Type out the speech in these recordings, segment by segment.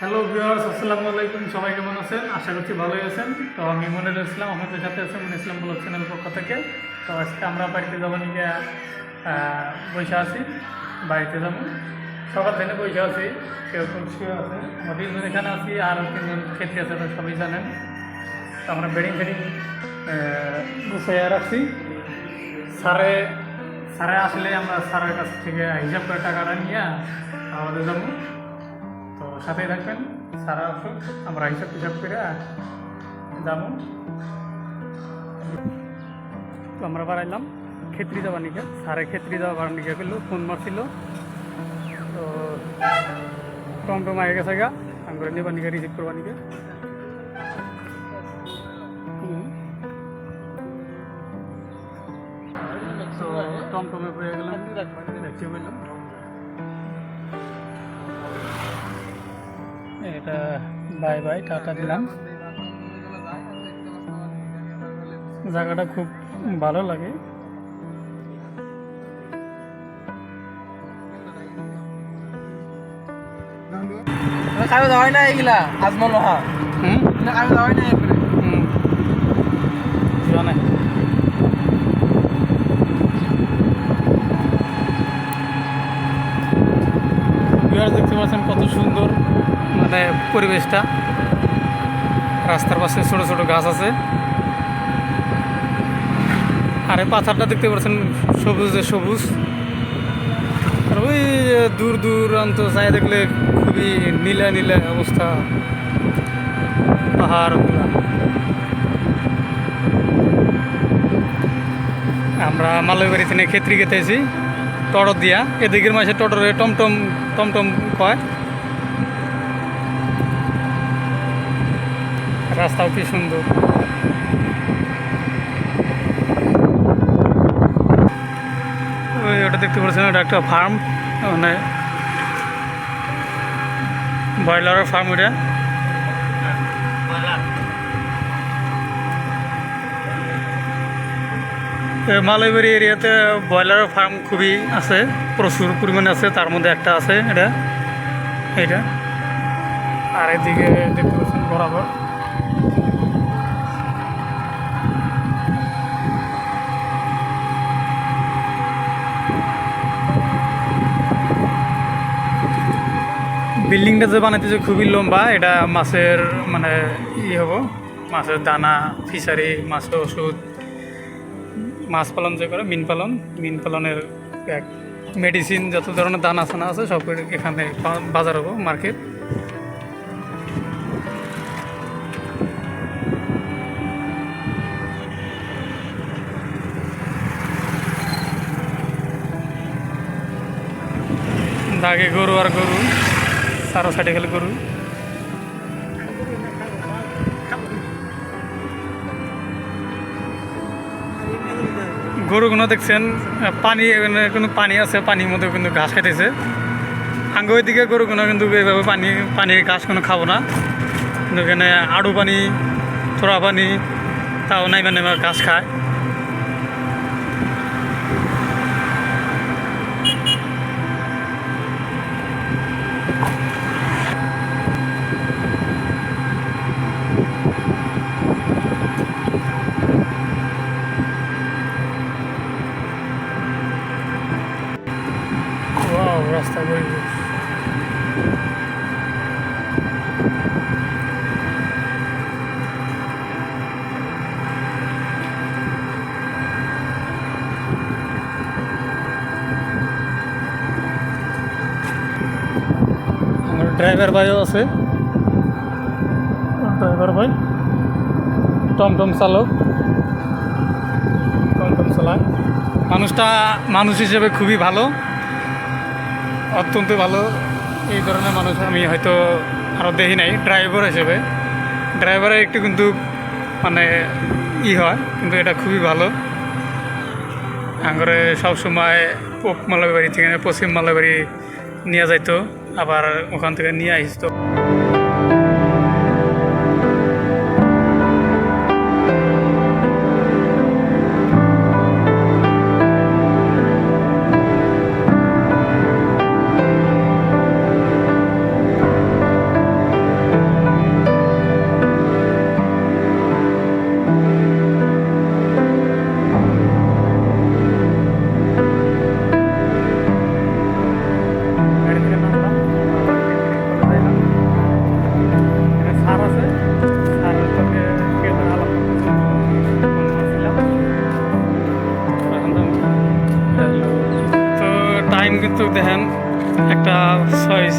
Hello viewers, আসসালামু আলাইকুম। সবাই কেমন আছেন? আশা করছি ভালোই আছেন। তো আমি মনিরুল ইসলাম, আপনাদের সাথে আছে মনির ইসলাম ব্লগ চ্যানেল পক্ষ থেকে। তো আজকে আমরা বাড়িতে যাবো নিয়ে বসে আছি। বাড়িতে যাবো, সকাল থেকে বসে আছি, কেউ কেউ শুয়ে আছে। আমরা তিনজন এখানে আছি, আর তিনজন ক্ষেত্রে আছে, তো সবাই জানেন। তো আমরা বেডিং ফেডিং গুছিয়ে রাখছি। স্যারে স্যারে আসলে আমরা স্যারের কাছ থেকে হিসাব করে টাকাটা নিয়ে আমাদের যাবো। তো সাথেই থাকবেন, সারা আসুক, আমরা হিসাব টিসাব করে যাবো। তো আমরা বাড়াইলাম ক্ষেত্রি যাওয়ার নিকে, সারে ক্ষেত্রি যাওয়ার নিকে করলো, ফোন মারছিল। তো টমটম আগে গেছে গা, আমি করে নেবার নিকে, রিসিভ করবার নিকে। তো টমটমে পেয়ে গেলাম, দেখতে পেলাম এটা। বাই বাই, টাটা দিলাম। জায়গাটা খুব ভালো লাগে। কারো যাওয়াই না এগুলা আজমল হা কারো যাওয়াই না একবারে জানে। দেখতে পাচ্ছেন কত সুন্দর মানে পরিবেশটা। রাস্তার পাশে ছোট ছোট গাছ আছে, আর এই পাথরটা দেখতে পাচ্ছেন সবুজে সবুজ। আর ওই দূর দূরান্ত চাই দেখলে খুবই নীলা নীলা অবস্থা, পাহাড়গুলা। আমরা মালয়বাড়ি থেকে ক্ষেত্রি খেতেছি টটর দিয়া। এদিকের মাসে টটরে টমটম টমটম কয়। রাস্তাও কি সুন্দর। ওই ওটা দেখতে পাচ্ছেন, ওটা একটা ফার্ম, মানে ব্রয়লারের ফার্ম। ওটা মালয়বাড়ি এরিয়াতে ব্রয়লারের ফার্ম খুবই আছে, প্রচুর পরিমাণে আছে। তার মধ্যে একটা আছে এটা। আর এদিকে দেখতে পাচ্ছেন বরাবর বিল্ডিংটা যে বানাইতেছে খুবই লম্বা। এটা মাছের মানে হবো, মাছের দানা, ফিশারি, মাছের ওষুধ, মাছ পালন যে করে, মিন পালনের এক মেডিসিন, যত ধরনের দানা ছানা আছে সব এখানে বাজার হবো, মার্কেট। দাগে গরু আর গরু, সারা সাইডে খেলে গরু। গরুগুলো দেখছেন পানি, কিন্তু পানি আছে, পানির মধ্যে কিন্তু ঘাস খাইতেছে। আঙ্গ ওইদিকে গরুগুলো কিন্তু এইভাবে পানির ঘাস কোনো খাবো না, কিন্তু এখানে আড়ু পানি, থোড়া পানি, তাও নাই মানে ঘাস খায়। রাস্তা পরিবেশ আমার ড্রাইভার ভাইও আছে, ড্রাইভার ভাই টমটম চালক, টমটম চালায়। মানুষ হিসেবে খুবই ভালো, অত্যন্ত ভালো। এই ধরনের মানুষ আমি হয়তো আরও দেখি নাই। ড্রাইভার হিসেবে ড্রাইভারের একটু কিন্তু মানে হয়, কিন্তু এটা খুবই ভালো। আঙ্গরে সবসময় মালয়বাড়ি থেকে পশ্চিম মালয়বাড়ি নিয়ে যাইতো, আবার ওখান থেকে নিয়ে আসতো।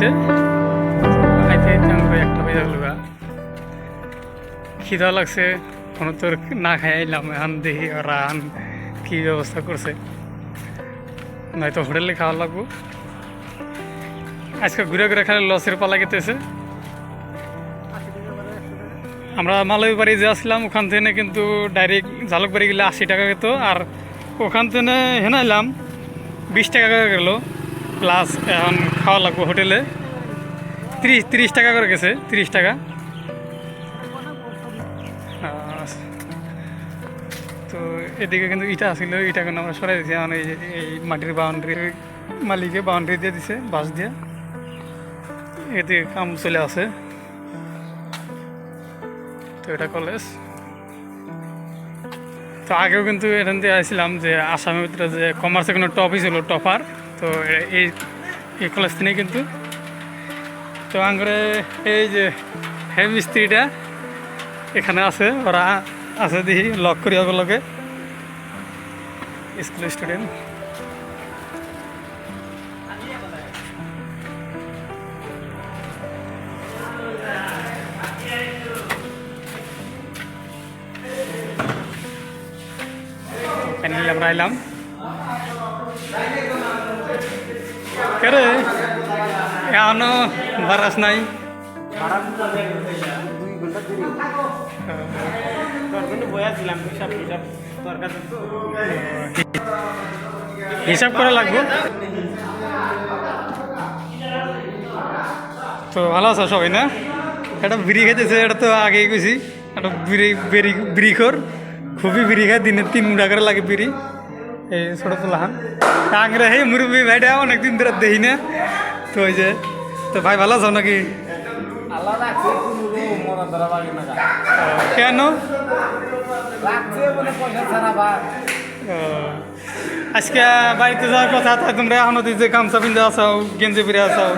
হয়েছে খাইতে আমরা একটা বেজে গেল খিদা লাগছে কোনো তোর না খাই আইলাম এখন দেখি ওরা কি ব্যবস্থা করছে নয়তো হোটেলে খাওয়া লাগবো আজকে ঘুরে ঘুরে খালি লসের পালা গেতেছে আমরা মালয়বাড়ি যে আসলাম ওখান থেকে কিন্তু ডাইরেক্ট ঝালকবাড়ি গেলে 80 টাকা যেত আর ওখান থেকে হেন এলাম 20 টাকা করে গেল প্লাস এখন খাওয়া লাগবো হোটেলে 30 টাকা করে গেছে 30 টাকা তো এদিকে কিন্তু ইটা আসছিল ইটা কিন্তু আমরা সরাই দিয়েছি এখন এই মাটির বাউন্ডারি মালিকে বাউন্ডারি দিয়ে দিছে বাঁশ দিয়ে এদিকে কাম চলে আসে তো এটা কলেজ তো আগেও কিন্তু এখান থেকে আসছিলাম যে আসামের ভিতরে যে কমার্সের কোনো টপই ছিল টপার তো এই কলেজ থেকে কিন্তু তো আঙ্গরে এই যে হেড মিস্ত্রিটা এখানে আছে ওরা আছে দেখি লক করি ওগুলোকে স্কুল স্টুডেন্ট ফাইনালি আমরা এলাম কেরে এখনো বারাস নাই হিসাব করা লাগবে তো ভালো আছো সবাই না একটা বিড়ি খেতেছে এটা তো আগেই গেছি একটা বিড়ি খোর খুবই বিড়ি খায় দিনে 3 মুঠা করে লাগে বিড়ি এই ছোটো পোলাহান আংরে হে মুরব্বী ভাইটা অনেকদিন ধরে দেখি না তো ওই যে তো ভাই ভালো আছো নাকি কেন আজকে বাড়িতে যাওয়ার কথা তোমরা এখনো যে গামছা পিন্ধে আসাও গেঞ্জি পিড়ে আসাও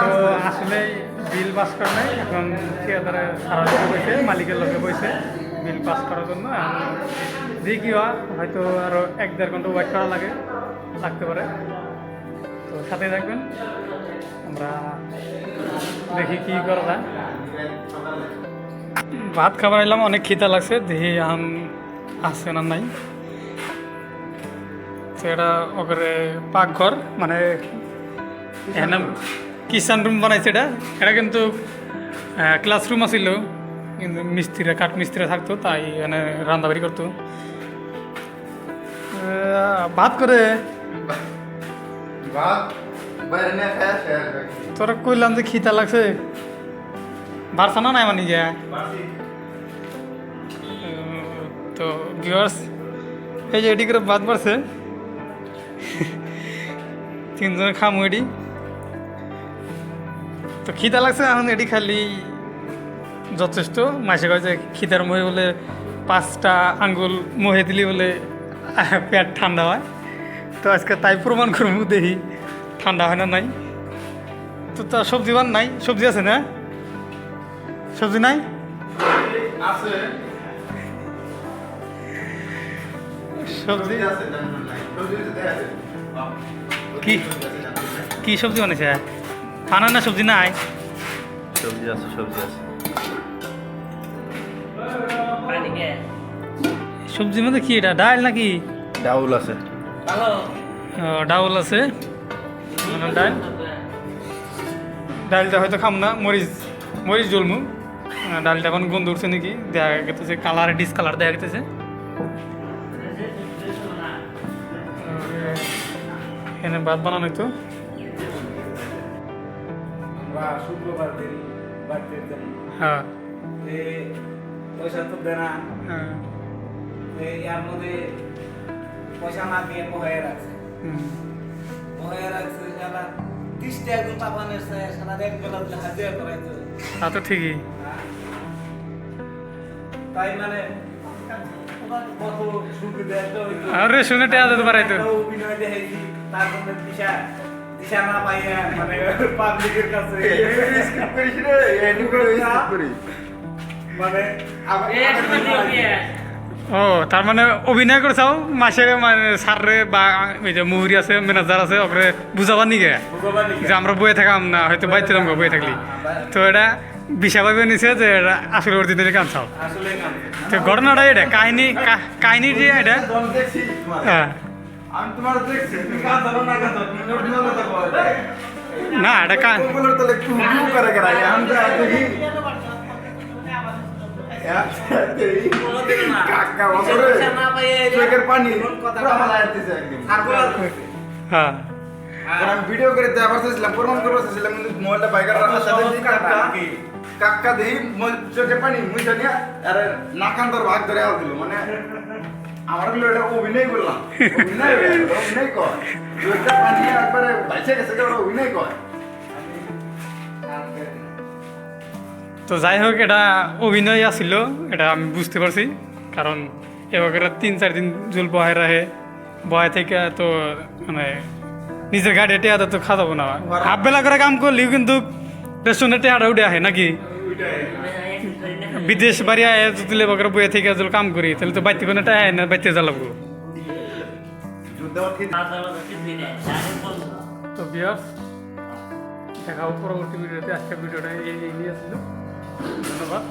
তো আসলে বিল পাস করে নাই এখন ঠিকাদারে সারা লোকে বসে মালিকের লোকে বসে বিল পাস করার জন্য দেখি কি হয় হয়তো আরও 1-1.5 ঘন্টা ওয়েট করা লাগতে পারে তো সাথে থাকবেন আমরা দেখি কি করা যায় ভাত খাবার এলাম অনেক খিদা লাগছে দেখি এখন আসছে না নাই তো এটা ওখানে পাকঘর মানে এখানে কিচেন রুম বানাইছে এটা কিন্তু ক্লাসরুম আছিল কিন্তু মিস্ত্রিরা কাঠ মিস্ত্রিরা থাকতো তাই এখানে রান্নাবাড়ি করতো ভাত করে তোরা কইলাম যে খিদা লাগছে বারসানা নাই মানে যা তো ভিউয়ার্স এই যে এটি করে ভাত বাড়ছে 3 জনে খামু এটি তো খিদা লাগছে এখন এটি খালি যথেষ্ট মাসে কয় যে খিদার মহে বলে 5টা আঙ্গুল মহে দিলি বলে পেট ঠান্ডা হয় তো আজকে তাই প্রমাণ করবো দেখি ঠান্ডা হয় না নাই তো তা সবজি বান নাই সবজি আছে না সবজি নাই আছে সবজি কি কি সবজি বানাইছে পানা না সবজি নাই সবজি আছে সবজির মধ্যে কি এটা ডাল নাকি ডাউল আছে ডাউল আছে ডাল ডালটা হয়তো খাম না মরিচ জ্বলমু ডালটা এখন গন্ধ উঠছে নাকি দেখা গেছে কালার ডিসকালার দেখা গেছে এখানে ভাত বানানো তো শুক্রবার দিন হ্যাঁ পয়সা তো দেনা হ্যাঁ ইয়ার মধ্যে পয়সা না দিয়ে বহায় রাখছে সারা 30 টাকা জুতা বানিয়েছে সারা এক বেলা হাজিরা করাইছে তা তো ঠিকই তাই মানে কত সুবিধা আরে শুনে টেয়া দিতে পারাই তো অভিনয় দেখেছি তার মধ্যে দিশা না পাইয়া মানে পাবলিকের কাছে মানে ও তার মানে অভিনয় করছাও মাসের মানে সাররে বা ওই যে মুহুরি আছে ম্যানেজার আছে ওকে বুঝাবার নিগে যে আমরা বয়ে থাকাম না হয়তো বাইতে দাম বয়ে থাকলি তো এটা বিষয়ভাবে নিছে যে এটা আসলে অরিজিনাল কাম চাও আসলে তো ঘটনাটা এটা কাহিনী যে এটা দেখছি তোমার। হ্যাঁ আমি তোমার দেখছি তুমি কাজ ধরো না কাজ ধরো তুমি অরিজিনাল কথা বলো না এটা বলার তো একটু হুবহু করে করে আমি তো দেখি কাকা বছরে চোখের পানি পুরো মালায় দিতেছে একদম হ্যাঁ আমি ভিডিও করে দেওয়ার চেয়েছিলাম প্রমাণ করবার চেয়েছিলাম কিন্তু মোবাইলটা বাইকার রাখার সাথে দিই কাকা কাকা দেই চোখের পানি মুইটা নিয়ে আর নাকান্তর ভাগ ধরে আল দিল মানে আমার গুলো এটা অভিনয় করলাম অভিনয় কর চোখের পানি একবারে বাইচে গেছে ওটা অভিনয় কর তো যাই হোক এটা অভিনয় আসছিল এটা আমি বুঝতে পারছি কারণ এবার 3-4 দিন জুল বহায় রাখে বহায় থেকে তো মানে নিজের গাড়ি টেয়া তো খাওয়াবো না হাফ বেলা করে কাম করলেও কিন্তু রেস্টুরেন্টে টেয়াটা উঠে আহে নাকি বিদেশ বাড়ি আয় যদি লেবার বয়ে থেকে যদি কাম করি তাহলে তো বাইতে কোনো টেয়া না বাইতে জ্বালাবো তো বিয়ার্স দেখাবো পরবর্তী ভিডিওতে আজকের ভিডিওটা এই নিয়ে আসছিল ধন্যবাদ